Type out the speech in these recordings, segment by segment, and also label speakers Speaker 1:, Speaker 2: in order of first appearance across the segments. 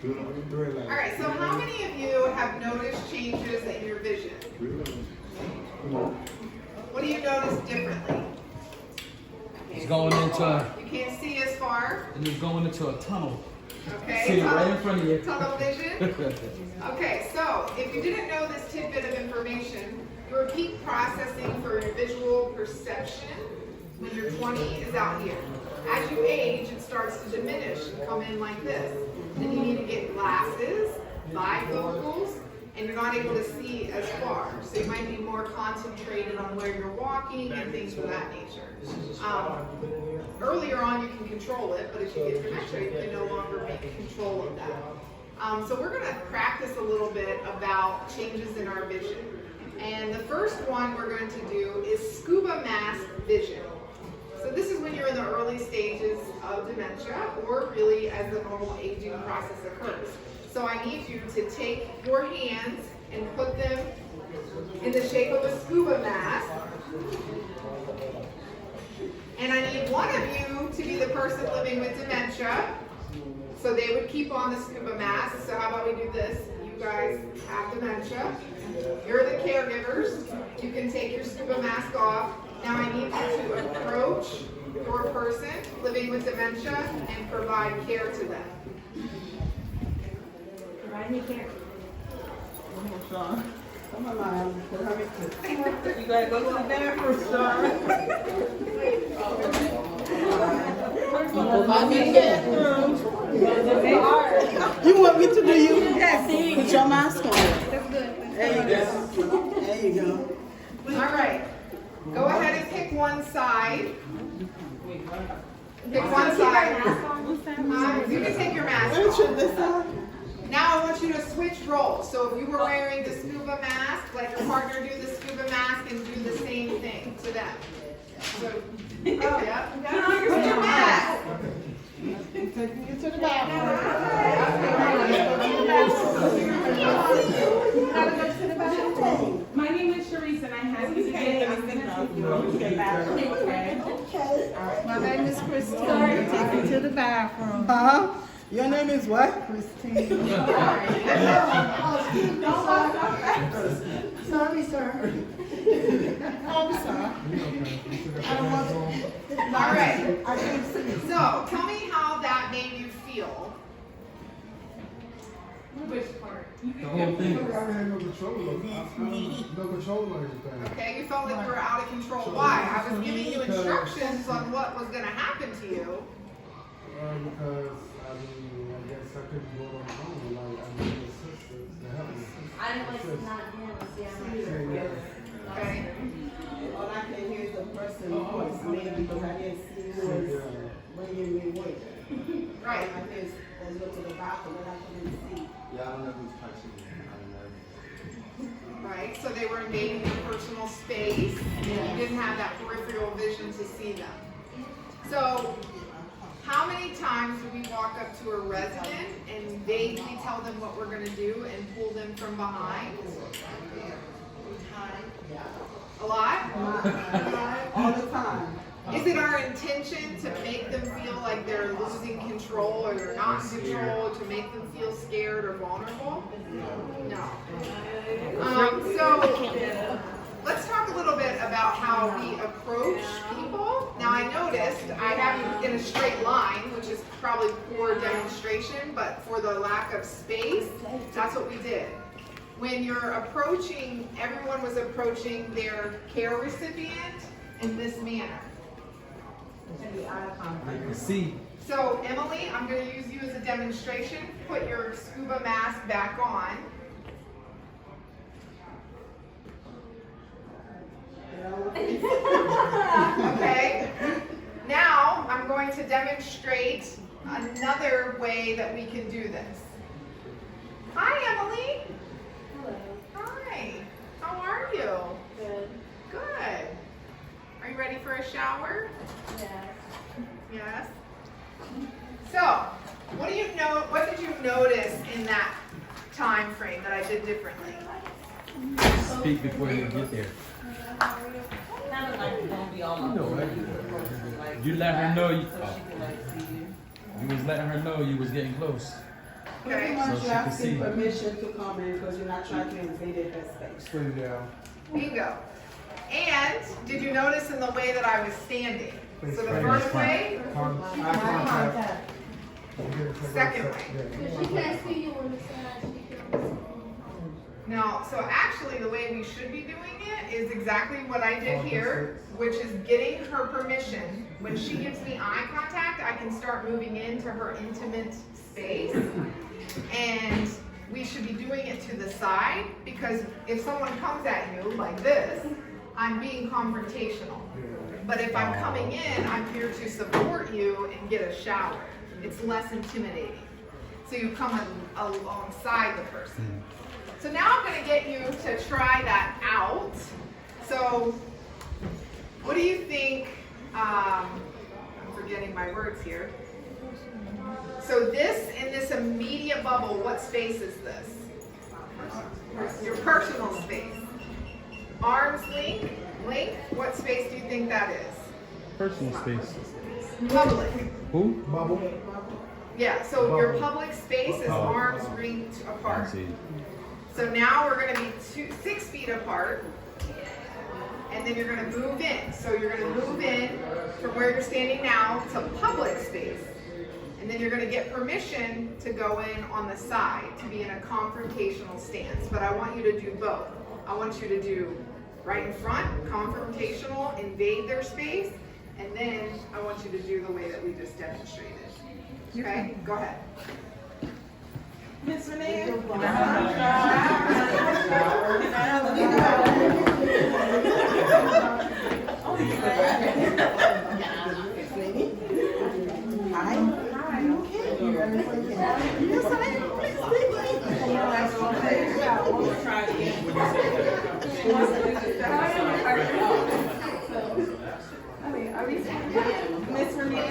Speaker 1: All right, so how many of you have noticed changes in your vision? What do you notice differently?
Speaker 2: It's going into
Speaker 1: You can't see as far.
Speaker 2: and it's going into a tunnel.
Speaker 1: Okay,
Speaker 2: See it right in front of you.
Speaker 1: tunnel vision. Okay, so if you didn't know this tidbit of information, your peak processing for your visual perception when you're 20 is out here. As you age, it starts to diminish and come in like this. Then you need to get glasses, bifocals, and you're not able to see as far. So you might be more concentrated on where you're walking and things of that nature. Earlier on, you can control it, but if you get dementia, you can no longer make control of that. So we're going to practice a little bit about changes in our vision. And the first one we're going to do is scuba mask vision. So this is when you're in the early stages of dementia, or really as the normal aging process occurs. So I need you to take your hands and put them in the shape of a scuba mask. And I need one of you to be the person living with dementia. So they would keep on the scuba mask. So how about we do this? You guys have dementia. You're the caregivers. You can take your scuba mask off. Now I need you to approach your person living with dementia and provide care to them.
Speaker 3: Provide me care.
Speaker 4: Come on, you gotta go to the bathroom, Sean. Provide me care. You want me to do you? Yes. Put your mask on.
Speaker 3: That's good.
Speaker 4: There you go. There you go.
Speaker 1: All right. Go ahead and pick one side. Pick one side. You can take your mask off. Now I want you to switch roles. So if you were wearing the scuba mask, let your partner do the scuba mask and do the same thing to them. So, yeah. Put your mask.
Speaker 4: Taking you to the bathroom.
Speaker 3: My name is Sharice and I have you today. I'm going to take you to the bathroom, okay?
Speaker 4: Okay. My name is Christine. Take you to the bathroom. Huh? Your name is what? Christine. Sorry, sir. I'm sorry. I don't want to.
Speaker 1: All right.
Speaker 4: I can't see.
Speaker 1: So tell me how that made you feel.
Speaker 3: Which part?
Speaker 2: The whole thing.
Speaker 5: I had no control of anything.
Speaker 1: Okay, you felt like you were out of control. Why? I was giving you instructions on what was going to happen to you.
Speaker 5: Because I guess I couldn't go on my own. Like I needed assistance to help me.
Speaker 3: I didn't like to not hear.
Speaker 1: Okay.
Speaker 4: All I can hear is the person voice, maybe because I didn't see who was bringing me with.
Speaker 1: Right.
Speaker 4: I just go to the bathroom and I couldn't see.
Speaker 6: Yeah, I don't know who's touching me. I don't know.
Speaker 1: Right, so they were invading your personal space, and you didn't have that peripheral vision to see them. So, how many times do we walk up to a resident and vaguely tell them what we're going to do and pull them from behind? A lot?
Speaker 4: All the time.
Speaker 1: Is it our intention to make them feel like they're losing control or they're not in control, to make them feel scared or vulnerable? No. So let's talk a little bit about how we approach people. Now I noticed I have you in a straight line, which is probably poor demonstration, but for the lack of space, that's what we did. When you're approaching, everyone was approaching their care recipient in this manner.
Speaker 2: I can see.
Speaker 1: So Emily, I'm going to use you as a demonstration. Put your scuba mask back on. Okay. Now I'm going to demonstrate another way that we can do this. Hi, Emily.
Speaker 3: Hello.
Speaker 1: Hi. How are you?
Speaker 3: Good.
Speaker 1: Good. Are you ready for a shower?
Speaker 3: Yeah.
Speaker 1: Yes. So, what did you notice in that time frame that I did differently?
Speaker 2: Speak before you get there.
Speaker 7: Kind of like gonna be all
Speaker 2: You know,
Speaker 7: over
Speaker 2: right?
Speaker 7: you, like,
Speaker 2: You let her know you.
Speaker 7: so she can like see you.
Speaker 2: You was letting her know you was getting close.
Speaker 4: Pretty
Speaker 1: Okay,
Speaker 4: much
Speaker 2: So
Speaker 4: you're
Speaker 2: she can
Speaker 4: asking
Speaker 2: see.
Speaker 4: permission to come in because you're not trying to invade her space.
Speaker 5: Sit down.
Speaker 1: bingo. And did you notice in the way that I was standing? So the first way,
Speaker 5: Eye contact.
Speaker 1: second way.
Speaker 5: Yeah.
Speaker 8: She can't see you on the side, she can.
Speaker 1: No, so actually the way we should be doing it is exactly what I did here, which is getting her permission. When she gives me eye contact, I can start moving into her intimate space. And we should be doing it to the side, because if someone comes at you like this, I'm being confrontational. But if I'm coming in, I'm here to support you and get a shower. It's less intimidating. So you come alongside the person. So now I'm gonna get you to try that out. So what do you think, I'm forgetting my words here. So this, in this immediate bubble, what space is this? Your personal space. Arms length, what space do you think that is?
Speaker 2: Personal space.
Speaker 1: Public.
Speaker 2: Who?
Speaker 5: Bubble.
Speaker 1: Yeah, so your public space is arms reached
Speaker 2: I
Speaker 1: apart.
Speaker 2: see.
Speaker 1: So now we're gonna be 6 feet apart, and then you're gonna move in. So you're gonna move in from where you're standing now to public space. And then you're gonna get permission to go in on the side, to be in a confrontational stance. But I want you to do both. I want you to do right in front, confrontational, invade their space, and then I want you to do the way that we just demonstrated. Okay, go ahead.
Speaker 3: Miss Renee? Miss Renee?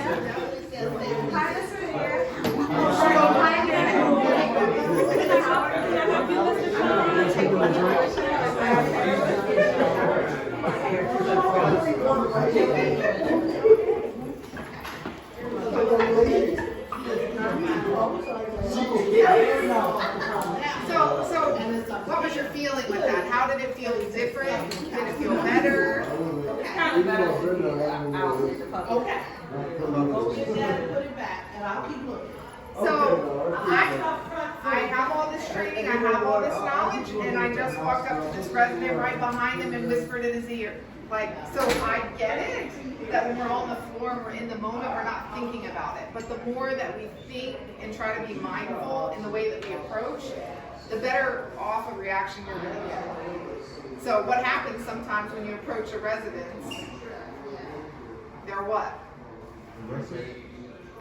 Speaker 3: Hi, Miss Renee.
Speaker 1: So what was your feeling with that? How did it feel different? Did it feel better? Okay. So I have all this training, I have all this knowledge, and I just walked up to this resident right behind him and whispered in his ear. Like, so I get it, that when we're on the floor and we're in the moment, we're not thinking about it. But the more that we think and try to be mindful in the way that we approach, the better off a reaction you're gonna get. So what happens sometimes when you approach a residence? They're what?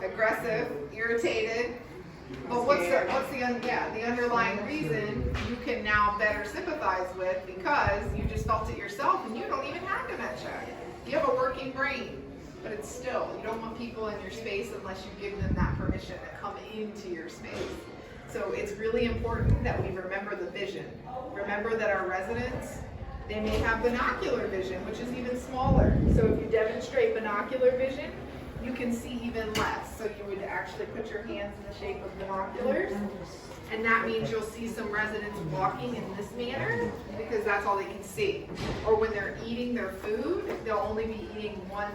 Speaker 1: Aggressive, irritated. But what's the underlying reason you can now better sympathize with, because you just felt it yourself and you don't even have dementia. You have a working brain, but it's still, you don't want people in your space unless you give them that permission to come into your space. So it's really important that we remember the vision. Remember that our residents, they may have binocular vision, which is even smaller. So if you demonstrate binocular vision, you can see even less. So you would actually put your hands in the shape of binoculars. And that means you'll see some residents walking in this manner because that's all they can see. Or when they're eating their food, they'll only be eating one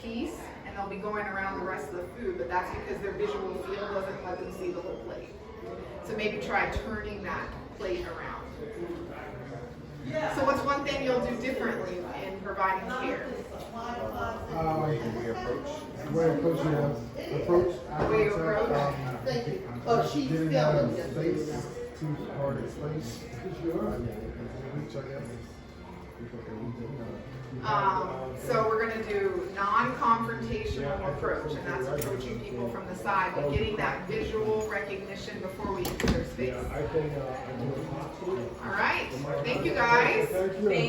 Speaker 1: piece and they'll be going around the rest of the food, but that's because their visual field doesn't let them see the whole plate. So maybe try turning that plate around. So what's one thing you'll do differently in providing care?
Speaker 5: The way approach
Speaker 1: The way you approach?
Speaker 4: Thank you. Oh, she's
Speaker 5: Getting
Speaker 4: still
Speaker 5: out
Speaker 4: in
Speaker 5: of
Speaker 4: this.
Speaker 5: space, too hard in space. Reach, I guess.
Speaker 1: So we're gonna do non-confrontational approach, and that's approaching people from the side, but getting that visual recognition before we enter their space.
Speaker 5: I think I do it.
Speaker 1: All right, thank you guys.
Speaker 5: Thank you.